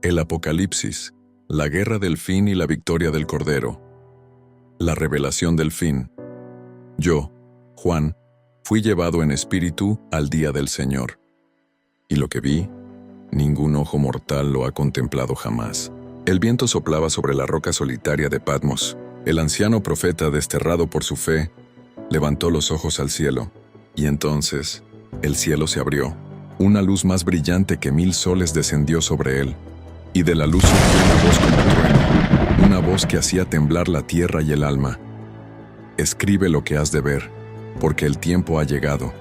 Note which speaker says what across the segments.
Speaker 1: El Apocalipsis, la guerra del fin y la victoria del Cordero. La revelación del fin. Yo, Juan, fui llevado en espíritu al día del Señor. Y lo que vi, ningún ojo mortal lo ha contemplado jamás. El viento soplaba sobre la roca solitaria de Patmos. El anciano profeta, desterrado por su fe, levantó los ojos al cielo, y entonces el cielo se abrió. Una luz más brillante que 1000 soles descendió sobre él, y de la luz surgió una voz como trueno, una voz que hacía temblar la tierra y el alma. Escribe lo que has de ver, porque el tiempo ha llegado.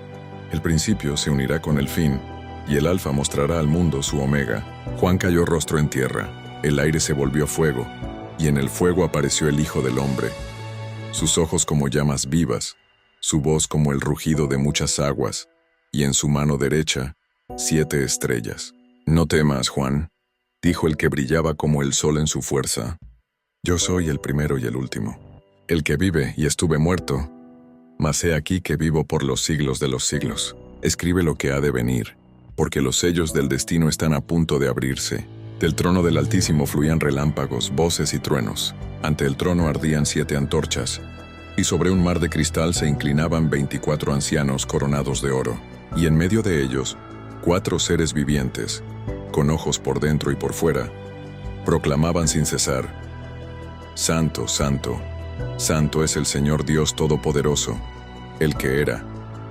Speaker 1: El principio se unirá con el fin, y el alfa mostrará al mundo su omega. Juan cayó rostro en tierra, el aire se volvió fuego, y en el fuego apareció el Hijo del Hombre. Sus ojos como llamas vivas, su voz como el rugido de muchas aguas, y en su mano derecha 7 estrellas. No temas, Juan, dijo el que brillaba como el sol en su fuerza. Yo soy el primero y el último, el que vive y estuve muerto, mas he aquí que vivo por los siglos de los siglos. Escribe lo que ha de venir, porque los sellos del destino están a punto de abrirse. Del trono del Altísimo fluían relámpagos, voces y truenos. Ante el trono ardían 7 antorchas, y sobre un mar de cristal se inclinaban 24 ancianos coronados de oro, y en medio de ellos 4 seres vivientes, con ojos por dentro y por fuera, proclamaban sin cesar: Santo, Santo, Santo es el Señor Dios Todopoderoso, el que era,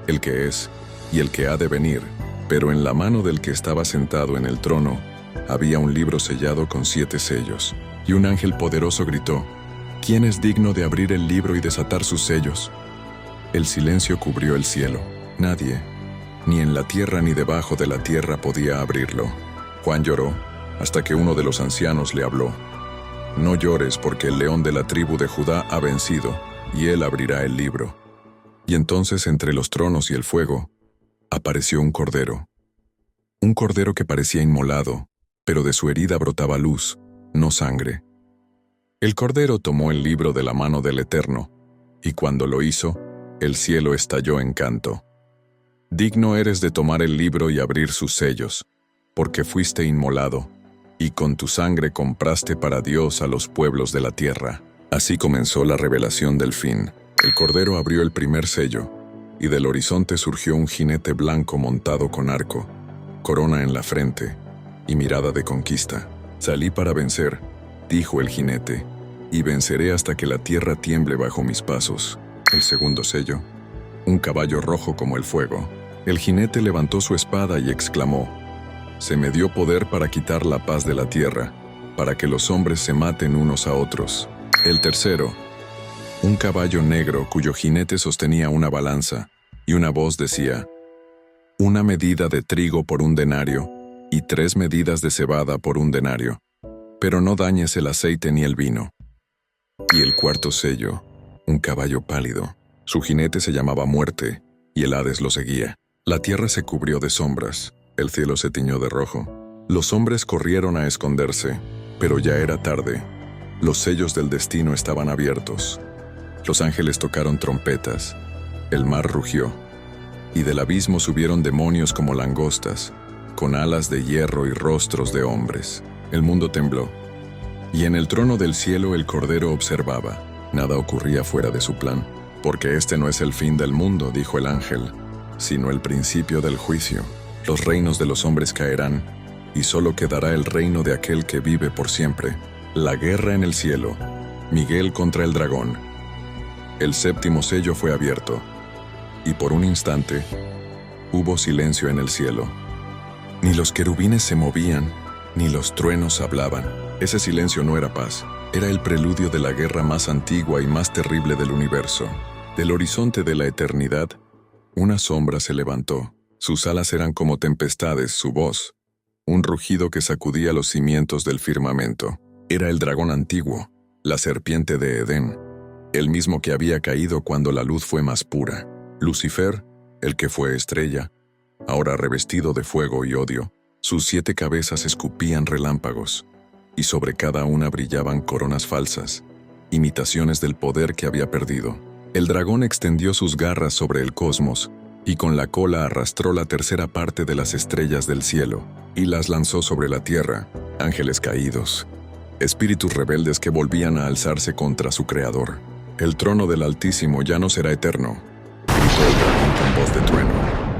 Speaker 1: el que es y el que ha de venir. Pero en la mano del que estaba sentado en el trono había un libro sellado con 7 sellos, y un ángel poderoso gritó: ¿Quién es digno de abrir el libro y desatar sus sellos? El silencio cubrió el cielo. Nadie, ni en la tierra ni debajo de la tierra, podía abrirlo. Juan lloró, hasta que uno de los ancianos le habló: No llores, porque el león de la tribu de Judá ha vencido, y él abrirá el libro. Y entonces entre los tronos y el fuego apareció un cordero que parecía inmolado, pero de su herida brotaba luz, no sangre. El cordero tomó el libro de la mano del Eterno, y cuando lo hizo, el cielo estalló en canto. Digno eres de tomar el libro y abrir sus sellos, porque fuiste inmolado, y con tu sangre compraste para Dios a los pueblos de la tierra. Así comenzó la revelación del fin. El cordero abrió el primer sello, y del horizonte surgió un jinete blanco montado con arco, corona en la frente y mirada de conquista. Salí para vencer, dijo el jinete, y venceré hasta que la tierra tiemble bajo mis pasos. El segundo sello, un caballo rojo como el fuego. El jinete levantó su espada y exclamó: Se me dio poder para quitar la paz de la tierra, para que los hombres se maten unos a otros. El tercero, un caballo negro cuyo jinete sostenía una balanza, y una voz decía: Una medida de trigo por 1 denario, y 3 medidas de cebada por 1 denario, pero no dañes el aceite ni el vino. Y el cuarto sello, un caballo pálido. Su jinete se llamaba Muerte, y el Hades lo seguía. La tierra se cubrió de sombras, el cielo se tiñó de rojo. Los hombres corrieron a esconderse, pero ya era tarde. Los sellos del destino estaban abiertos. Los ángeles tocaron trompetas, el mar rugió, y del abismo subieron demonios como langostas, con alas de hierro y rostros de hombres. El mundo tembló, y en el trono del cielo el Cordero observaba. Nada ocurría fuera de su plan, porque este no es el fin del mundo, dijo el ángel, sino el principio del juicio. Los reinos de los hombres caerán, y solo quedará el reino de aquel que vive por siempre. La guerra en el cielo, Miguel contra el dragón. El séptimo sello fue abierto, y por un instante hubo silencio en el cielo. Ni los querubines se movían, ni los truenos hablaban. Ese silencio no era paz, era el preludio de la guerra más antigua y más terrible del universo. Del horizonte de la eternidad, una sombra se levantó. Sus alas eran como tempestades, su voz, un rugido que sacudía los cimientos del firmamento. Era el dragón antiguo, la serpiente de Edén, el mismo que había caído cuando la luz fue más pura. Lucifer, el que fue estrella, ahora revestido de fuego y odio. Sus 7 cabezas escupían relámpagos, y sobre cada una brillaban coronas falsas, imitaciones del poder que había perdido. El dragón extendió sus garras sobre el cosmos, y con la cola arrastró la tercera parte de las estrellas del cielo y las lanzó sobre la tierra, ángeles caídos, espíritus rebeldes que volvían a alzarse contra su creador. El trono del Altísimo ya no será eterno, gritó el dragón con voz de trueno.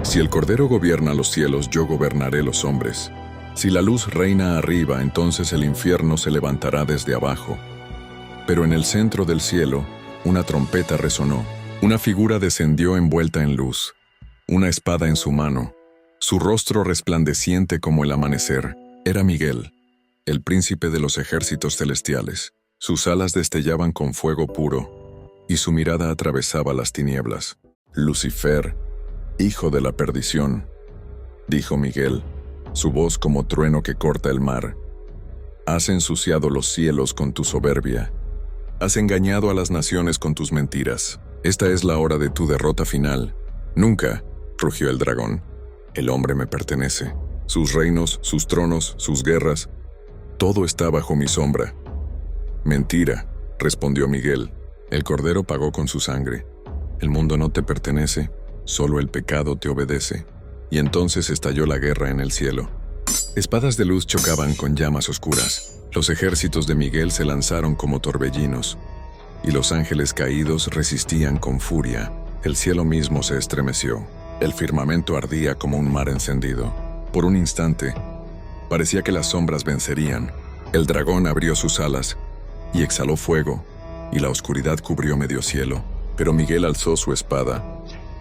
Speaker 1: Si el Cordero gobierna los cielos, yo gobernaré los hombres. Si la luz reina arriba, entonces el infierno se levantará desde abajo. Pero en el centro del cielo, una trompeta resonó. Una figura descendió envuelta en luz, una espada en su mano. Su rostro resplandeciente como el amanecer. Era Miguel, el príncipe de los ejércitos celestiales. Sus alas destellaban con fuego puro, y su mirada atravesaba las tinieblas. Lucifer, hijo de la perdición, dijo Miguel, su voz como trueno que corta el mar. Has ensuciado los cielos con tu soberbia. Has engañado a las naciones con tus mentiras. Esta es la hora de tu derrota final. Nunca, rugió el dragón, el hombre me pertenece. Sus reinos, sus tronos, sus guerras, todo está bajo mi sombra. Mentira, respondió Miguel. El Cordero pagó con su sangre. El mundo no te pertenece, solo el pecado te obedece. Y entonces estalló la guerra en el cielo. Espadas de luz chocaban con llamas oscuras. Los ejércitos de Miguel se lanzaron como torbellinos, y los ángeles caídos resistían con furia. El cielo mismo se estremeció. El firmamento ardía como un mar encendido. Por un instante, parecía que las sombras vencerían. El dragón abrió sus alas y exhaló fuego, y la oscuridad cubrió medio cielo. Pero Miguel alzó su espada,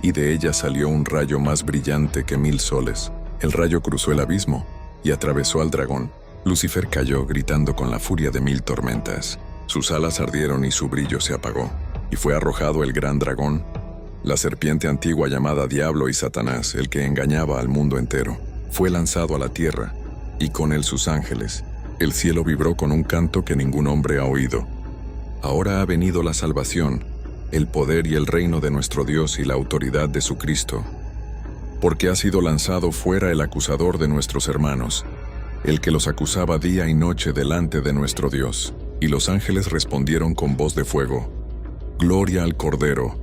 Speaker 1: y de ella salió un rayo más brillante que 1000 soles. El rayo cruzó el abismo y atravesó al dragón. Lucifer cayó gritando con la furia de 1000 tormentas. Sus alas ardieron y su brillo se apagó, y fue arrojado el gran dragón, la serpiente antigua llamada Diablo y Satanás, el que engañaba al mundo entero. Fue lanzado a la tierra, y con él sus ángeles. El cielo vibró con un canto que ningún hombre ha oído. Ahora ha venido la salvación, el poder y el reino de nuestro Dios y la autoridad de su Cristo. Porque ha sido lanzado fuera el acusador de nuestros hermanos, el que los acusaba día y noche delante de nuestro Dios. Y los ángeles respondieron con voz de fuego: Gloria al Cordero,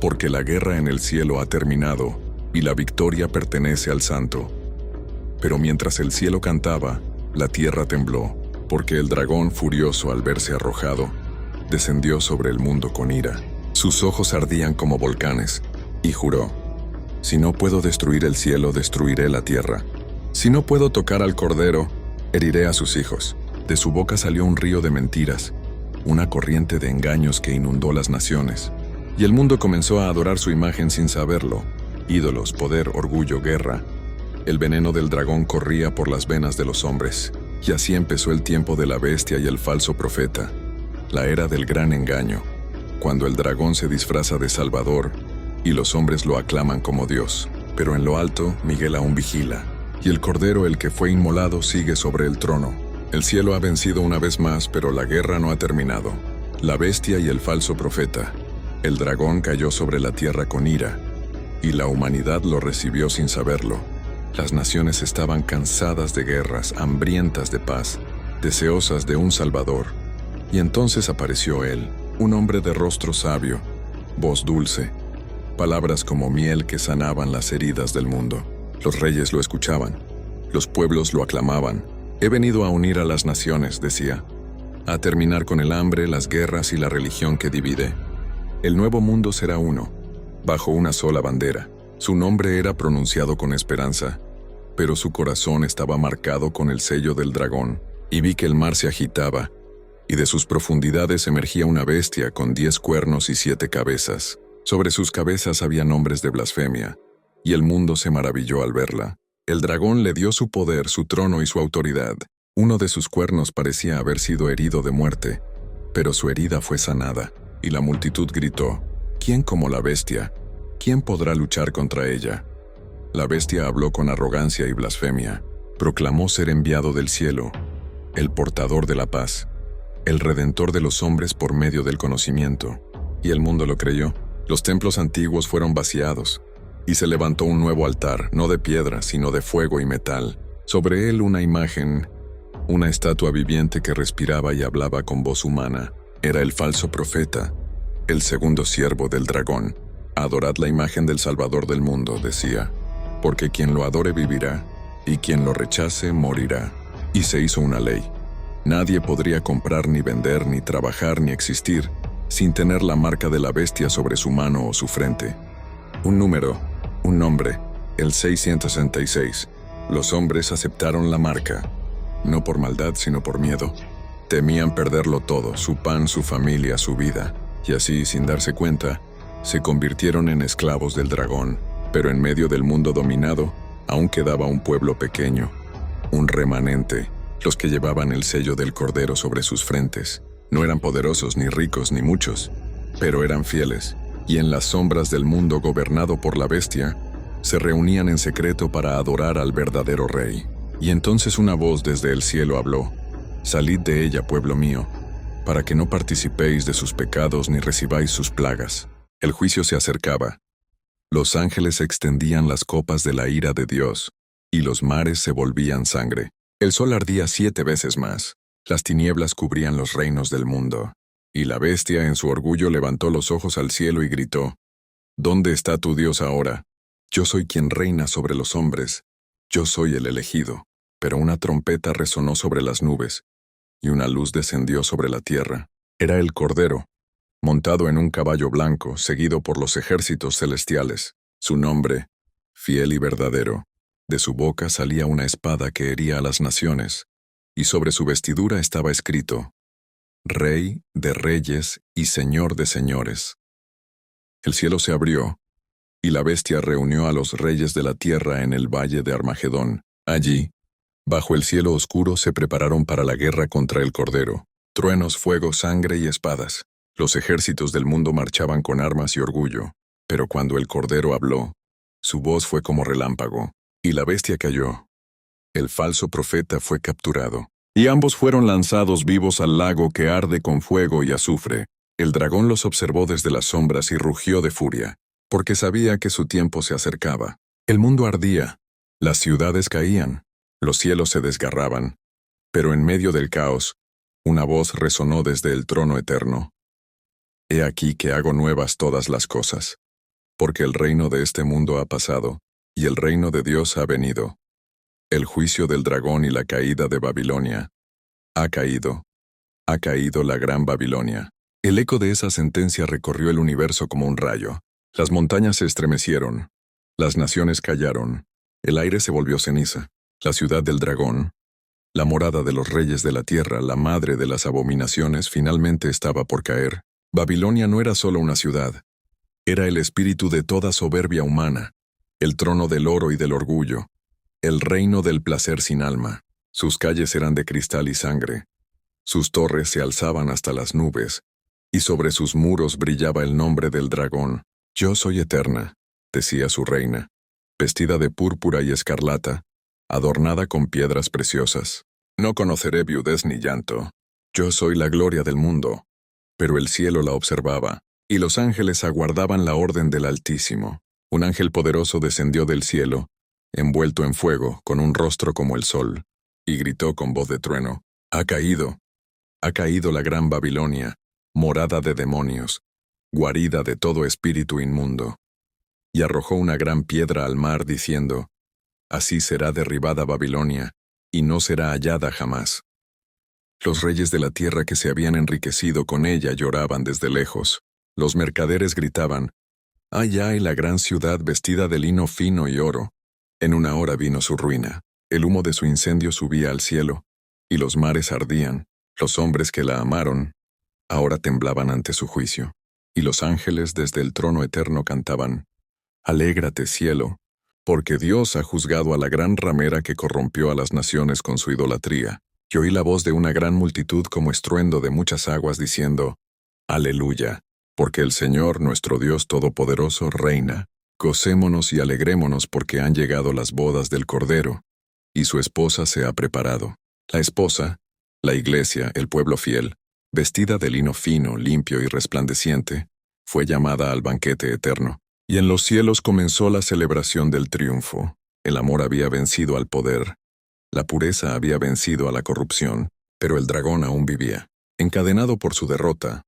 Speaker 1: porque la guerra en el cielo ha terminado, y la victoria pertenece al Santo. Pero mientras el cielo cantaba, la tierra tembló, porque el dragón, furioso al verse arrojado, descendió sobre el mundo con ira. Sus ojos ardían como volcanes, y juró: Si no puedo destruir el cielo, destruiré la tierra. Si no puedo tocar al Cordero, heriré a sus hijos. De su boca salió un río de mentiras, una corriente de engaños que inundó las naciones. Y el mundo comenzó a adorar su imagen sin saberlo. Ídolos, poder, orgullo, guerra. El veneno del dragón corría por las venas de los hombres. Y así empezó el tiempo de la bestia y el falso profeta, la era del gran engaño, cuando el dragón se disfraza de Salvador y los hombres lo aclaman como Dios. Pero en lo alto, Miguel aún vigila, y el Cordero, el que fue inmolado, sigue sobre el trono. El cielo ha vencido una vez más, pero la guerra no ha terminado. La bestia y el falso profeta, el dragón, cayó sobre la tierra con ira, y la humanidad lo recibió sin saberlo. Las naciones estaban cansadas de guerras, hambrientas de paz, deseosas de un Salvador. Y entonces apareció él, un hombre de rostro sabio, voz dulce, palabras como miel que sanaban las heridas del mundo. Los reyes lo escuchaban, los pueblos lo aclamaban. He venido a unir a las naciones, decía, a terminar con el hambre, las guerras y la religión que divide. El nuevo mundo será uno, bajo una sola bandera. Su nombre era pronunciado con esperanza, pero su corazón estaba marcado con el sello del dragón. Y vi que el mar se agitaba, y de sus profundidades emergía una bestia con 10 cuernos y 7 cabezas. Sobre sus cabezas había nombres de blasfemia, y el mundo se maravilló al verla. El dragón le dio su poder, su trono y su autoridad. Uno de sus cuernos parecía haber sido herido de muerte, pero su herida fue sanada, y la multitud gritó: ¿Quién como la bestia? ¿Quién podrá luchar contra ella? La bestia habló con arrogancia y blasfemia. Proclamó ser enviado del cielo, el portador de la paz, el redentor de los hombres por medio del conocimiento. Y el mundo lo creyó. Los templos antiguos fueron vaciados, y se levantó un nuevo altar, no de piedra, sino de fuego y metal. Sobre él una imagen, una estatua viviente que respiraba y hablaba con voz humana. Era el falso profeta, el segundo siervo del dragón. Adorad la imagen del Salvador del mundo, decía, porque quien lo adore vivirá, y quien lo rechace morirá. Y se hizo una ley. Nadie podría comprar ni vender, ni trabajar, ni existir, sin tener la marca de la bestia sobre su mano o su frente. Un número, un nombre, el 666. Los hombres aceptaron la marca, no por maldad, sino por miedo. Temían perderlo todo, su pan, su familia, su vida, y así, sin darse cuenta, se convirtieron en esclavos del dragón. Pero en medio del mundo dominado, aún quedaba un pueblo pequeño, un remanente, los que llevaban el sello del Cordero sobre sus frentes. No eran poderosos, ni ricos, ni muchos, pero eran fieles, y en las sombras del mundo gobernado por la bestia, se reunían en secreto para adorar al verdadero rey. Y entonces una voz desde el cielo habló: «Salid de ella, pueblo mío, para que no participéis de sus pecados ni recibáis sus plagas». El juicio se acercaba. Los ángeles extendían las copas de la ira de Dios, y los mares se volvían sangre. El sol ardía 7 veces más. Las tinieblas cubrían los reinos del mundo. Y la bestia, en su orgullo, levantó los ojos al cielo y gritó: «¿Dónde está tu Dios ahora? Yo soy quien reina sobre los hombres. Yo soy el elegido». Pero una trompeta resonó sobre las nubes, y una luz descendió sobre la tierra. Era el Cordero, montado en un caballo blanco, seguido por los ejércitos celestiales. Su nombre, Fiel y Verdadero. De su boca salía una espada que hería a las naciones, y sobre su vestidura estaba escrito: Rey de reyes y Señor de señores. El cielo se abrió, y la bestia reunió a los reyes de la tierra en el valle de Armagedón. Allí, bajo el cielo oscuro, se prepararon para la guerra contra el Cordero. Truenos, fuego, sangre y espadas. Los ejércitos del mundo marchaban con armas y orgullo, pero cuando el Cordero habló, su voz fue como relámpago, y la bestia cayó. El falso profeta fue capturado, y ambos fueron lanzados vivos al lago que arde con fuego y azufre. El dragón los observó desde las sombras y rugió de furia, porque sabía que su tiempo se acercaba. El mundo ardía, las ciudades caían, los cielos se desgarraban, pero en medio del caos, una voz resonó desde el trono eterno: He aquí que hago nuevas todas las cosas, porque el reino de este mundo ha pasado, y el reino de Dios ha venido. El juicio del dragón y la caída de Babilonia. Ha caído la gran Babilonia. El eco de esa sentencia recorrió el universo como un rayo. Las montañas se estremecieron, las naciones callaron, el aire se volvió ceniza. La ciudad del dragón, la morada de los reyes de la tierra, la madre de las abominaciones, finalmente estaba por caer. Babilonia no era solo una ciudad, era el espíritu de toda soberbia humana, el trono del oro y del orgullo, el reino del placer sin alma. Sus calles eran de cristal y sangre, sus torres se alzaban hasta las nubes, y sobre sus muros brillaba el nombre del dragón. Yo soy eterna, decía su reina, vestida de púrpura y escarlata, adornada con piedras preciosas. No conoceré viudez ni llanto. Yo soy la gloria del mundo. Pero el cielo la observaba, y los ángeles aguardaban la orden del Altísimo. Un ángel poderoso descendió del cielo, envuelto en fuego, con un rostro como el sol, y gritó con voz de trueno: ha caído la gran Babilonia, morada de demonios, guarida de todo espíritu inmundo. Y arrojó una gran piedra al mar, diciendo: así será derribada Babilonia, y no será hallada jamás. Los reyes de la tierra que se habían enriquecido con ella lloraban desde lejos. Los mercaderes gritaban: ¡ay, ay, la gran ciudad vestida de lino fino y oro! En una hora vino su ruina. El humo de su incendio subía al cielo, y los mares ardían. Los hombres que la amaron ahora temblaban ante su juicio. Y los ángeles desde el trono eterno cantaban: alégrate, cielo, porque Dios ha juzgado a la gran ramera que corrompió a las naciones con su idolatría. Y oí la voz de una gran multitud como estruendo de muchas aguas diciendo: aleluya, porque el Señor nuestro Dios Todopoderoso reina. Gocémonos y alegrémonos porque han llegado las bodas del Cordero, y su esposa se ha preparado. La esposa, la iglesia, el pueblo fiel, vestida de lino fino, limpio y resplandeciente, fue llamada al banquete eterno. Y en los cielos comenzó la celebración del triunfo. El amor había vencido al poder. La pureza había vencido a la corrupción, pero el dragón aún vivía. Encadenado por su derrota,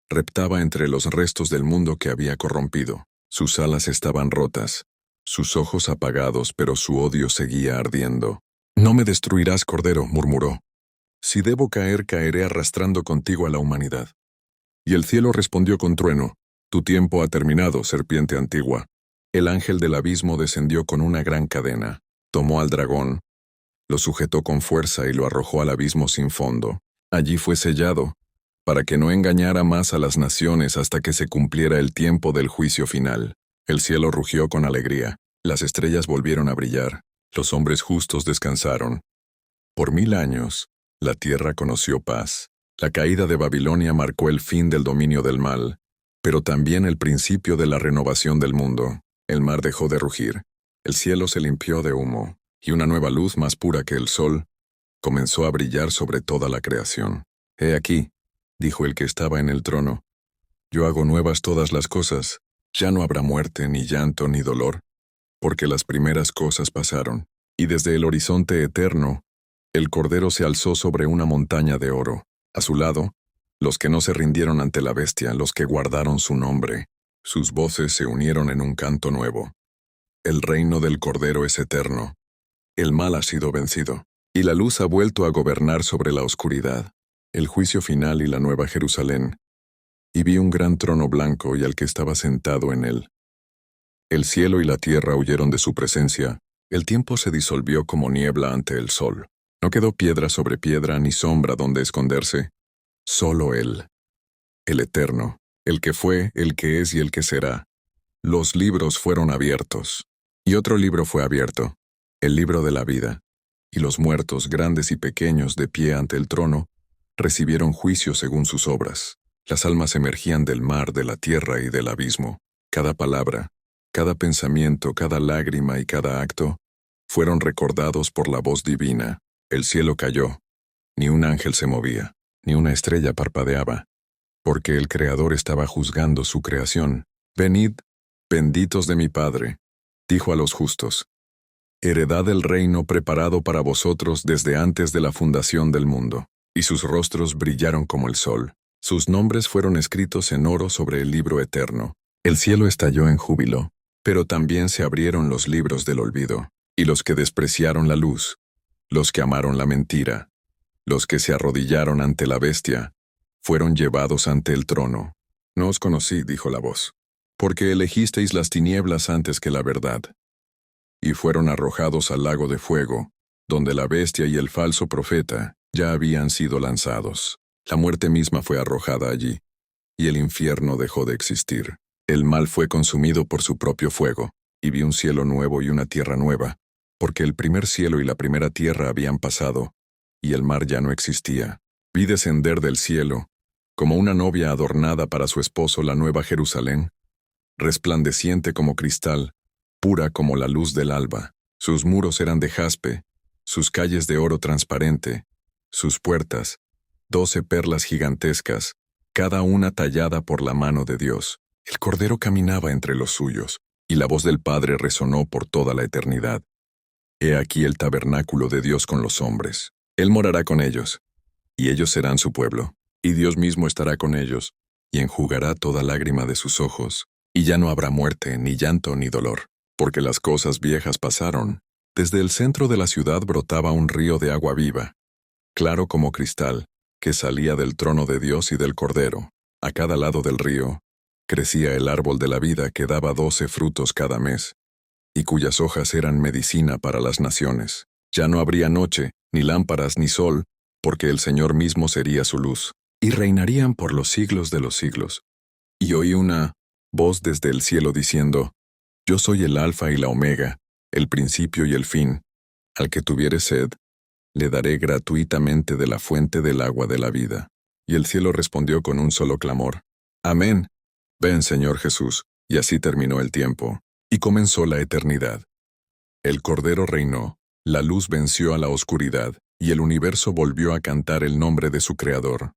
Speaker 1: reptaba entre los restos del mundo que había corrompido. Sus alas estaban rotas, sus ojos apagados, pero su odio seguía ardiendo. «No me destruirás, Cordero», murmuró. «Si debo caer, caeré arrastrando contigo a la humanidad». Y el cielo respondió con trueno: «Tu tiempo ha terminado, serpiente antigua». El ángel del abismo descendió con una gran cadena, tomó al dragón, lo sujetó con fuerza y lo arrojó al abismo sin fondo. Allí fue sellado, para que no engañara más a las naciones hasta que se cumpliera el tiempo del juicio final. El cielo rugió con alegría, las estrellas volvieron a brillar, los hombres justos descansaron. Por 1000 años, la tierra conoció paz. La caída de Babilonia marcó el fin del dominio del mal, pero también el principio de la renovación del mundo. El mar dejó de rugir, el cielo se limpió de humo, y una nueva luz más pura que el sol comenzó a brillar sobre toda la creación. «He aquí», dijo el que estaba en el trono, «yo hago nuevas todas las cosas, ya no habrá muerte, ni llanto, ni dolor, porque las primeras cosas pasaron». Y desde el horizonte eterno, el Cordero se alzó sobre una montaña de oro. A su lado, los que no se rindieron ante la bestia, los que guardaron su nombre. Sus voces se unieron en un canto nuevo. El reino del Cordero es eterno. El mal ha sido vencido, y la luz ha vuelto a gobernar sobre la oscuridad. El juicio final y la nueva Jerusalén. Y vi un gran trono blanco y al que estaba sentado en él. El cielo y la tierra huyeron de su presencia. El tiempo se disolvió como niebla ante el sol. No quedó piedra sobre piedra ni sombra donde esconderse. Solo Él, el Eterno, el que fue, el que es y el que será. Los libros fueron abiertos. Y otro libro fue abierto, el libro de la vida. Y los muertos, grandes y pequeños, de pie ante el trono, recibieron juicio según sus obras. Las almas emergían del mar, de la tierra y del abismo. Cada palabra, cada pensamiento, cada lágrima y cada acto fueron recordados por la voz divina. El cielo cayó, ni un ángel se movía, ni una estrella parpadeaba, porque el Creador estaba juzgando su creación. «Venid, benditos de mi Padre», dijo a los justos, «heredad el reino preparado para vosotros desde antes de la fundación del mundo». Y sus rostros brillaron como el sol. Sus nombres fueron escritos en oro sobre el libro eterno. El cielo estalló en júbilo, pero también se abrieron los libros del olvido. Y los que despreciaron la luz, los que amaron la mentira, los que se arrodillaron ante la bestia, fueron llevados ante el trono. «No os conocí», dijo la voz, «porque elegisteis las tinieblas antes que la verdad». Y fueron arrojados al lago de fuego, donde la bestia y el falso profeta ya habían sido lanzados. La muerte misma fue arrojada allí, y el infierno dejó de existir. El mal fue consumido por su propio fuego, y vi un cielo nuevo y una tierra nueva, porque el primer cielo y la primera tierra habían pasado, y el mar ya no existía. Vi descender del cielo, como una novia adornada para su esposo, la nueva Jerusalén, resplandeciente como cristal, pura como la luz del alba. Sus muros eran de jaspe, sus calles de oro transparente, sus puertas, 12 perlas gigantescas, cada una tallada por la mano de Dios. El Cordero caminaba entre los suyos, y la voz del Padre resonó por toda la eternidad. «He aquí el tabernáculo de Dios con los hombres. Él morará con ellos, y ellos serán su pueblo, y Dios mismo estará con ellos, y enjugará toda lágrima de sus ojos, y ya no habrá muerte, ni llanto, ni dolor, porque las cosas viejas pasaron». Desde el centro de la ciudad brotaba un río de agua viva, claro como cristal, que salía del trono de Dios y del Cordero. A cada lado del río crecía el árbol de la vida que daba 12 frutos cada mes, y cuyas hojas eran medicina para las naciones. Ya no habría noche, ni lámparas, ni sol, porque el Señor mismo sería su luz, y reinarían por los siglos de los siglos. Y oí una voz desde el cielo diciendo: «Yo soy el Alfa y la Omega, el principio y el fin. Al que tuviere sed, le daré gratuitamente de la fuente del agua de la vida». Y el cielo respondió con un solo clamor: «Amén. Ven, Señor Jesús». Y así terminó el tiempo, y comenzó la eternidad. El Cordero reinó, la luz venció a la oscuridad, y el universo volvió a cantar el nombre de su Creador.